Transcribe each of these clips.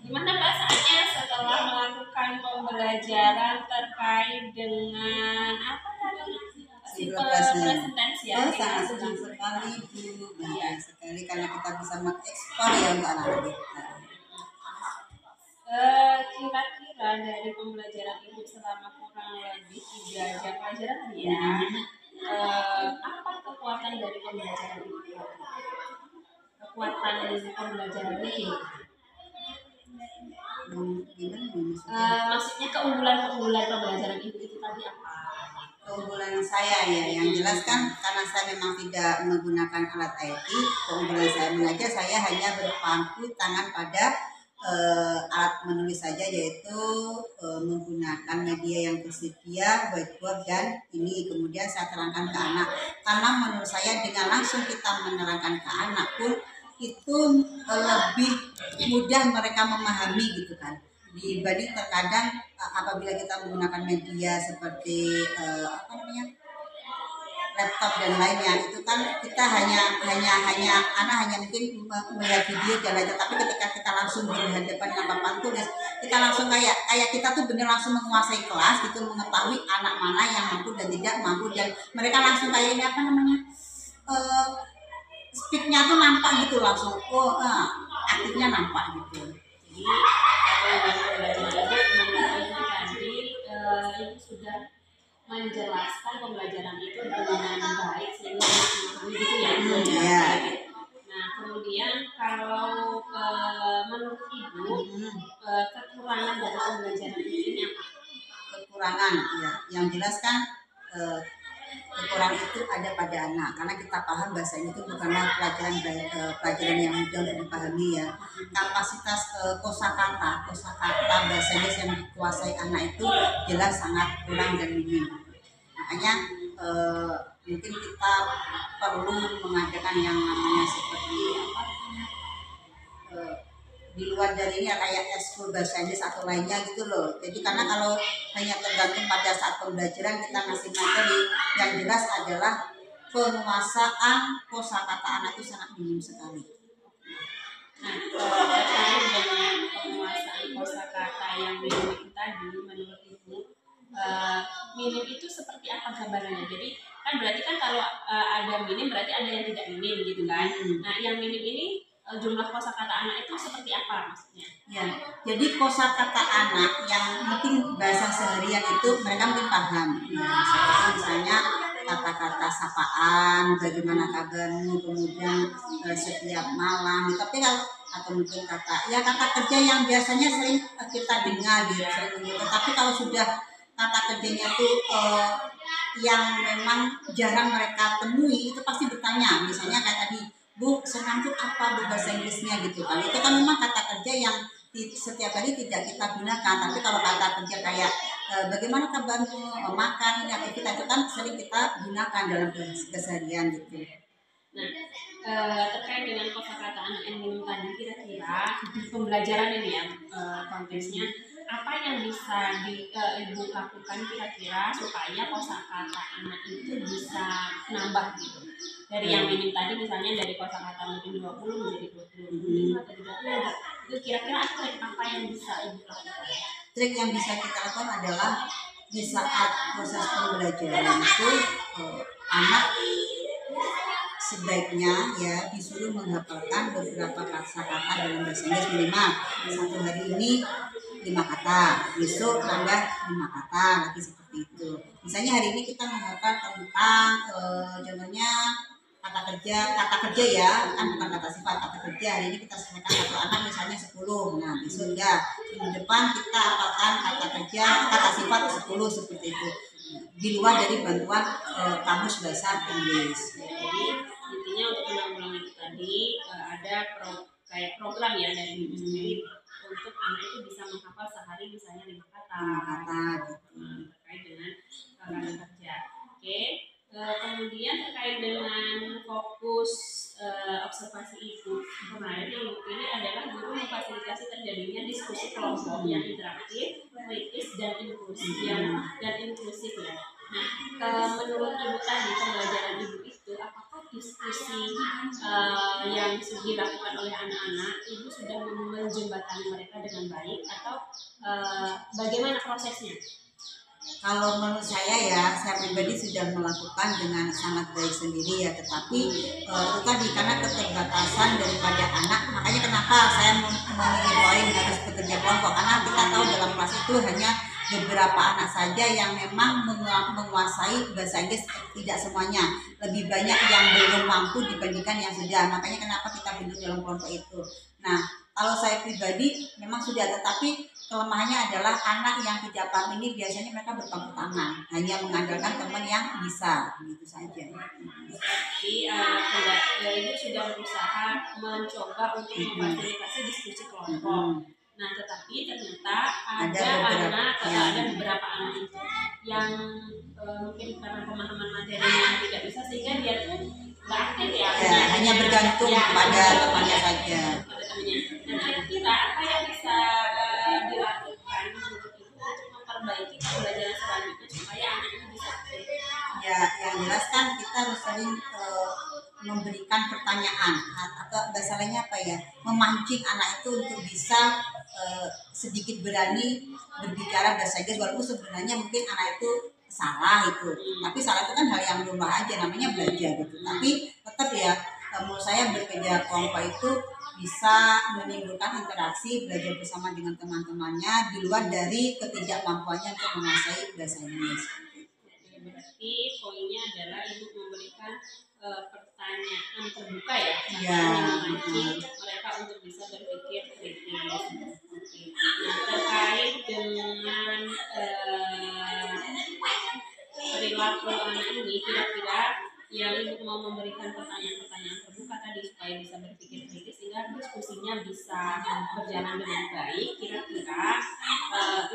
Gimana perasaannya setelah melakukan pembelajaran terkait dengan apa tadi? Presentasi ya? Oh, sangat senang sekali Bu, bahagia sekali karena kita bisa mengekspor ya untuk anak-anak kita. Kira-kira dari pembelajaran Ibu selama kurang lebih 3 jam pelajaran tadi ya, apa kekuatan dari pembelajaran Ibu? Kekuatan pembelajaran ini? Maksudnya keunggulan pembelajaran Ibu itu tadi apa? Keunggulan saya ya, yang jelas kan karena saya memang tidak menggunakan alat IT, keunggulan saya mengajar saya hanya berpangku tangan pada alat menulis saja, yaitu menggunakan media yang tersedia, whiteboard dan ini kemudian saya terangkan ke anak, karena menurut saya dengan langsung kita menerangkan ke anak pun itu lebih mudah mereka memahami gitu kan, dibanding terkadang apabila kita menggunakan media seperti laptop dan lainnya, itu kan kita hanya anak hanya mungkin melihat video dan lainnya, tapi ketika kita langsung berhadapan dengan papan tulis, kita langsung kayak kita tuh benar langsung menguasai kelas gitu, mengetahui anak mana yang mampu dan tidak mampu, dan mereka langsung kayak ini speednya tuh nampak gitu langsung, aktifnya nampak gitu. Jadi kalau tadi Ibu sudah menjelaskan pembelajaran itu dengan baik sehingga gitu ya. Nah kemudian kalau menurut Ibu kekurangan dari pembelajaran ini apa? Kekurangan ya, yang jelas kan kekurangan itu ada pada anak, karena kita paham bahasanya itu bukanlah pelajaran yang mudah untuk dipahami ya. Kapasitas kosakata bahasa Inggris yang dikuasai anak itu jelas sangat kurang dan minim. Makanya mungkin kita perlu mengadakan yang namanya seperti di luar dari ini ya, kayak eskul bahasa Inggris atau lainnya gitu loh. Jadi karena kalau hanya tergantung pada saat pembelajaran kita ngasih materi, yang jelas adalah penguasaan kosakata anak itu sangat minim sekali. Nah, terkait dengan penguasaan kosakata yang minim itu tadi, menurut Ibu, minim itu seperti apa gambarannya? Jadi kan berarti kan kalau ada minim berarti ada yang tidak minim gitu kan? Nah, yang minim ini jumlah kosakata anak itu seperti apa maksudnya? Ya, jadi kosakata anak yang mungkin bahasa seharian itu mereka mungkin paham. Nah, seperti misalnya kata-kata sapaan, bagaimana kabarmu, kemudian setiap malam. Tapi kalau atau mungkin kata kerja yang biasanya sering kita dengar gitu. Tapi kalau sudah kata kerjanya itu yang memang jarang mereka temui, itu pasti bertanya. Misalnya kayak tadi, Bu, senang tuh apa bahasa Inggrisnya gitu kan. Itu kan memang kata kerja yang setiap hari tidak kita gunakan. Tapi kalau kata kerja kayak bagaimana kabarmu, makan, ini aktivitas itu kan sering kita gunakan dalam keseharian gitu. Nah, terkait dengan kosakata anak yang minim tadi, kira-kira pembelajaran ini ya konteksnya apa yang bisa Ibu lakukan kira-kira supaya kosakata anak itu bisa nambah gitu? Dari yang minim tadi misalnya dari kosakata mungkin 20 menjadi 25 atau 30, itu kira-kira trik apa yang bisa Ibu lakukan? Trik yang bisa kita lakukan adalah di saat proses pembelajaran itu anak sebaiknya ya disuruh menghafalkan beberapa kata-kata dalam bahasa Inggris minimal. Satu hari ini 5 kata, besok tambah 5 kata lagi seperti itu. Misalnya hari ini kita menghafal tentang contohnya kata kerja ya, kan bukan kata sifat, kata kerja. Hari ini kita selesaikan satu anak misalnya 10. Nah besok ya minggu depan kita hafalkan kata kerja, kata sifat 10 seperti itu. Di luar dari bantuan kamus bahasa Inggris. Jadi intinya untuk menanggulangi itu tadi ada kayak program ya dari Ibu sendiri untuk anak itu bisa menghafal sehari misalnya 5 kata terkait dengan kata kerja. Oke. Kemudian terkait dengan fokus observasi Ibu kemarin ini adalah guru memfasilitasi terjadinya diskusi kelompok yang interaktif, kritis dan inklusif dan inklusif ya. Nah, menurut Ibu tadi pembelajaran Ibu itu apakah diskusi yang dilakukan oleh anak-anak, ibu sudah menjembatani mereka dengan baik atau bagaimana prosesnya? Kalau menurut saya pribadi sudah melakukan dengan sangat baik sendiri ya, tetapi itu tadi karena keterbatasan daripada anak, makanya kenapa saya memilih poin harus bekerja kelompok, karena kita tahu dalam kelas itu hanya beberapa anak saja yang memang menguasai bahasa Inggris, tidak semuanya, lebih banyak yang belum mampu dibandingkan yang sudah, makanya kenapa kita bentuk dalam kelompok itu. Nah, kalau saya pribadi memang sudah, tetapi kelemahannya adalah anak yang tidak paham ini biasanya mereka berpangku tangan, hanya mengandalkan teman yang bisa, gitu saja. Jadi ibu sudah berusaha mencoba untuk memfasilitasi diskusi kelompok. Nah, tetapi ternyata ada beberapa anak itu yang mungkin karena pemahaman materinya tidak bisa, sehingga dia tuh nggak aktif ya, hanya bergantung pada temannya saja. Nah, kira-kira apa yang bisa dilakukan menurut ibu untuk memperbaiki pembelajaran selanjutnya supaya anak itu bisa aktif? Ya, yang jelas kan kita harus sering memberikan pertanyaan atau bahasa lainnya apa ya, memancing anak itu untuk bisa sedikit berani berbicara bahasa Inggris, walaupun sebenarnya mungkin anak itu salah itu, tapi salah itu kan hal yang lumrah aja, namanya belajar gitu. Tapi tetap ya, menurut saya bekerja kelompok itu bisa menimbulkan interaksi, belajar bersama dengan teman-temannya di luar dari ketidakmampuannya untuk menguasai bahasa Inggris. Berarti poinnya adalah ibu memberikan pertanyaan terbuka ya, memancing mereka untuk bisa berpikir kritis. Nah, terkait dengan perilaku anak ini, kira-kira yang ibu mau memberikan pertanyaan-pertanyaan terbuka tadi supaya bisa berpikir kritis sehingga diskusinya bisa berjalan dengan baik. Kira-kira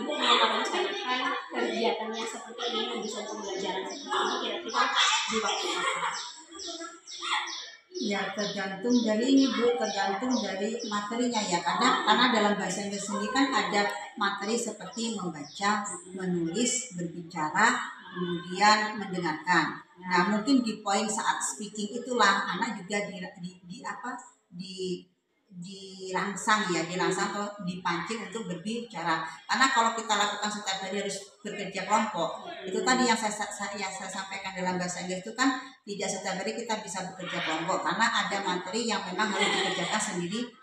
ibu mau merencanakan kegiatannya seperti ini, mendesain pembelajaran seperti ini kira-kira di waktu apa? Ya tergantung dari ini Bu, tergantung dari materinya ya, karena dalam bahasa Inggris sendiri kan ada materi seperti membaca, menulis, berbicara, kemudian mendengarkan. Nah mungkin di poin saat speaking itulah anak juga dirangsang atau dipancing untuk berbicara. Karena kalau kita lakukan setiap hari harus bekerja kelompok, itu tadi yang saya sampaikan dalam bahasa Inggris itu kan tidak setiap hari kita bisa bekerja kelompok, karena ada materi yang memang harus dikerjakan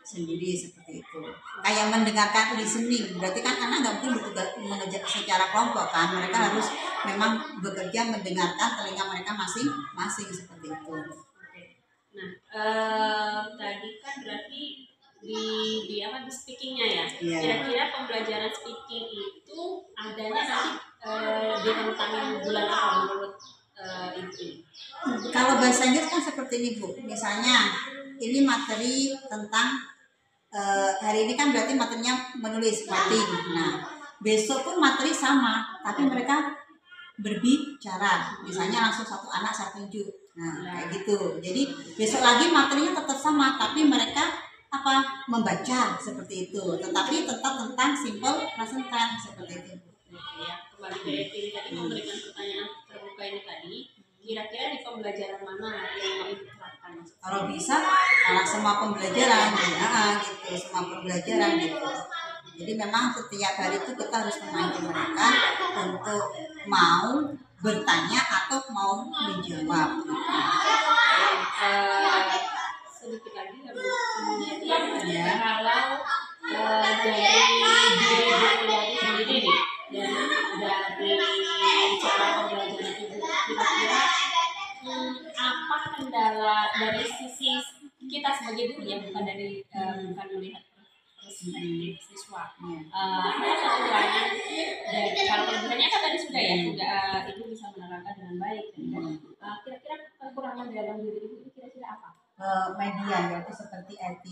sendiri seperti itu. Kayak mendengarkan listening, berarti kan anak nggak mungkin mengerjakan secara kelompok kan, mereka harus memang bekerja mendengarkan, telinga mereka masing-masing seperti itu. Nah, tadi kan berarti di speakingnya ya. Kira-kira pembelajaran speaking itu adanya nanti di rentang bulan apa menurut ibu? Kalau bahasa Inggris kan seperti ini Bu. Misalnya ini materi tentang hari ini kan berarti materinya menulis writing. Nah, besok pun materi sama, tapi mereka berbicara. Misalnya langsung satu anak satu tunjuk. Nah, kayak gitu. Jadi besok lagi materinya tetap sama, tapi mereka membaca seperti itu. Tetapi tetap tentang simple present tense seperti itu. Ya, kembali ke ini tadi memberikan pertanyaan terbuka ini tadi. Kira-kira di pembelajaran mana yang mau ibu terapkan? Kalau bisa, semua pembelajaran, gitu, semua pembelajaran gitu. Jadi memang setiap hari itu kita harus memancing mereka untuk mau bertanya atau mau menjawab. Sedikit lagi ya, kalau dari diri sendiri nih, dari cara pembelajaran ibu, kira-kira apa kendala dari sisi kita sebagai guru ya, bukan melihat perspektif siswa. Ada kekurangan dari kalau kelebihannya kan tadi sudah ya, ibu bisa menerangkan dengan baik. Kira-kira kekurangan dalam diri ibu kira-kira apa? Media yaitu seperti IT.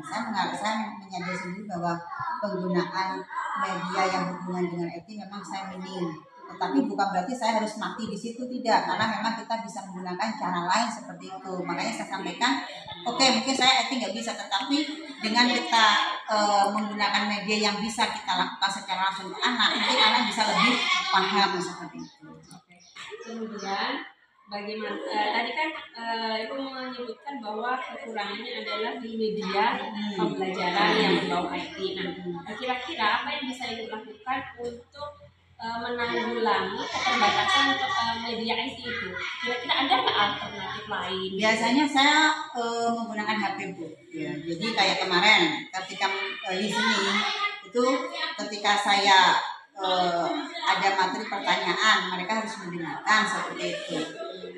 Saya menyadari sendiri bahwa penggunaan media yang berhubungan dengan IT memang saya minim. Tetapi bukan berarti saya harus mati di situ, tidak, karena memang kita bisa menggunakan cara lain seperti itu. Makanya saya sampaikan, oke, mungkin saya IT nggak bisa, tetapi dengan kita menggunakan media yang bisa kita lakukan secara langsung ke anak, mungkin anak bisa lebih paham seperti itu. Kemudian bagaimana tadi kan Ibu menyebutkan bahwa kekurangannya adalah di media pembelajaran yang berbau IT. Nah, kira-kira apa yang bisa Ibu lakukan untuk menanggulangi keterbatasan media IT itu? Kira-kira ada nggak alternatif lain? Biasanya saya menggunakan HP Bu. Ya, jadi kayak kemarin ketika listening itu, ketika saya ada materi pertanyaan, mereka harus mendengarkan seperti itu.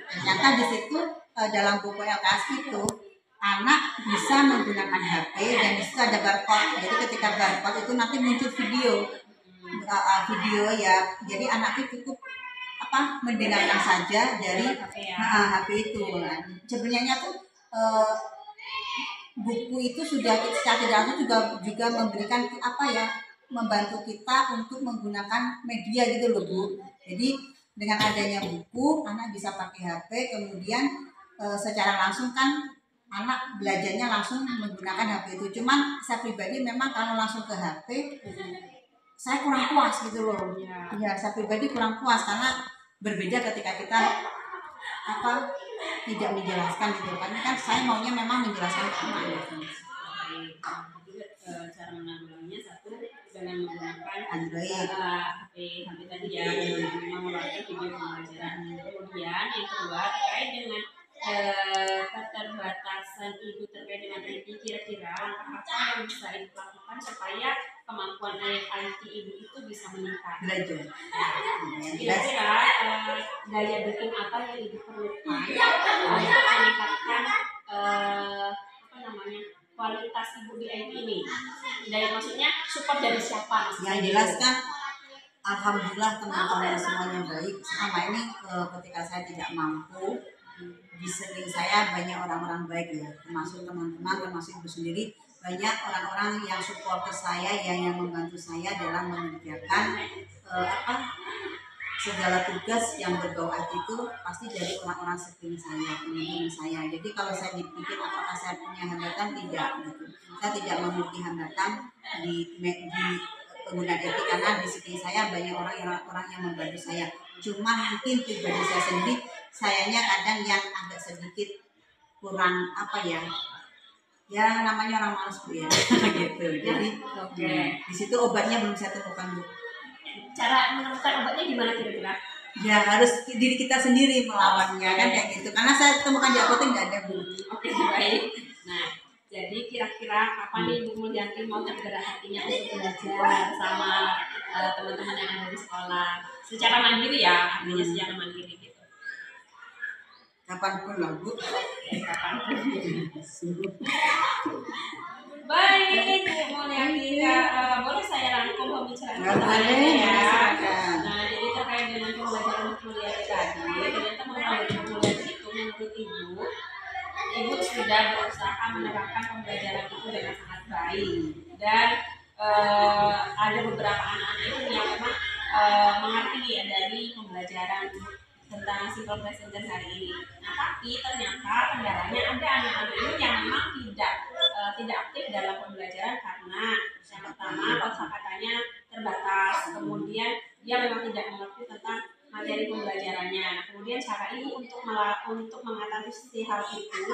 Ternyata di situ dalam buku LKS itu anak bisa menggunakan HP dan di situ ada barcode. Jadi ketika barcode itu nanti muncul video ya. Jadi anak itu cukup mendengarkan saja dari HP itu. Sebenarnya tuh buku itu sudah secara tidak langsung juga memberikan membantu kita untuk menggunakan media gitu loh Bu. Jadi dengan adanya buku, anak bisa pakai HP, kemudian secara langsung kan anak belajarnya langsung menggunakan HP itu. Cuman saya pribadi memang kalau langsung ke HP, saya kurang puas gitu loh. Ya, saya pribadi kurang puas karena berbeda ketika kita tidak menjelaskan gitu. Karena kan saya maunya memang menjelaskan ke anak gitu. Cara menanggulanginya satu dengan menggunakan Android, HP tadi ya, mengeluarkan video pembelajaran. Kemudian yang kedua terkait dengan keterbatasan Ibu terkait dengan IT, kira-kira apa yang bisa Ibu lakukan supaya kemampuan IT Ibu itu bisa meningkat? belajar. Kira-kira daya dukung apa yang Ibu perlukan untuk meningkatkan kualitas Ibu di IT ini? Dari maksudnya support dari siapa? Yang jelas kan alhamdulillah teman-teman semuanya baik. Selama ini ketika saya tidak mampu, di sekeliling saya banyak orang-orang baik ya, termasuk teman-teman, termasuk Ibu sendiri. Banyak orang-orang yang support ke saya, yang membantu saya dalam mengerjakan segala tugas yang berbau IT itu pasti dari orang-orang sekeliling saya, teman-teman saya. Jadi kalau saya dipikir apakah saya punya hambatan, tidak gitu. Saya tidak memiliki hambatan di penggunaan IT karena di sekeliling saya banyak orang yang membantu saya. Cuma mungkin pribadi saya sendiri, sayanya kadang yang agak sedikit kurang ya namanya orang malas Bu ya gitu. Jadi di situ obatnya belum saya temukan Bu. Cara menemukan obatnya gimana kira-kira? Ya harus diri kita sendiri melawannya kan kayak gitu. Karena saya temukan di apotek nggak ada Bu. Oke, baik. Nah, jadi kira-kira kapan nih Bu Mulyanti mau tergerak hatinya untuk belajar sama teman-teman yang ada di sekolah secara mandiri ya, artinya secara mandiri gitu. Kapanpun lah Bu. Kapanpun. Baik, Bu Mulyanti, boleh saya rangkum pembicaraan kita ya? Nah, jadi terkait dengan pembelajaran Bu Mulyanti tadi, ternyata menurut Bu Mulyanti itu, menurut Ibu sudah berusaha menerapkan pembelajaran itu dengan sangat baik, dan ada beberapa anak-anak itu yang memang mengerti dari pembelajaran tentang simple present tense hari ini. Nah, tapi ternyata kendalanya ada anak-anak ini yang memang tidak aktif dalam pembelajaran karena yang pertama kosakatanya terbatas, kemudian dia memang tidak mengerti tentang materi pembelajarannya. Nah, kemudian cara Ibu untuk mengatasi hal itu,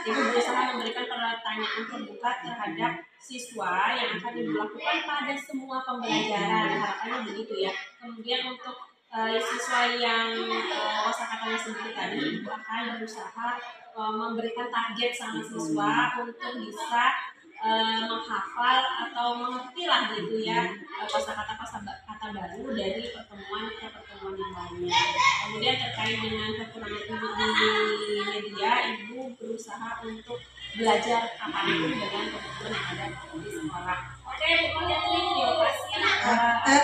Ibu berusaha memberikan pertanyaan terbuka terhadap siswa yang akan dilakukan pada semua pembelajaran. Harapannya begitu ya. Kemudian untuk siswa yang kosakatanya sedikit tadi, Ibu akan berusaha memberikan target sama siswa untuk bisa menghafal atau mengerti lah gitu ya kosakata baru dari pertemuan ke pertemuan yang lainnya. Kemudian terkait dengan kekurangan Ibu di media, Ibu berusaha untuk belajar kapanpun dengan kebutuhan yang ada di sekolah. Oke, Bu Mulyanti, terima kasih.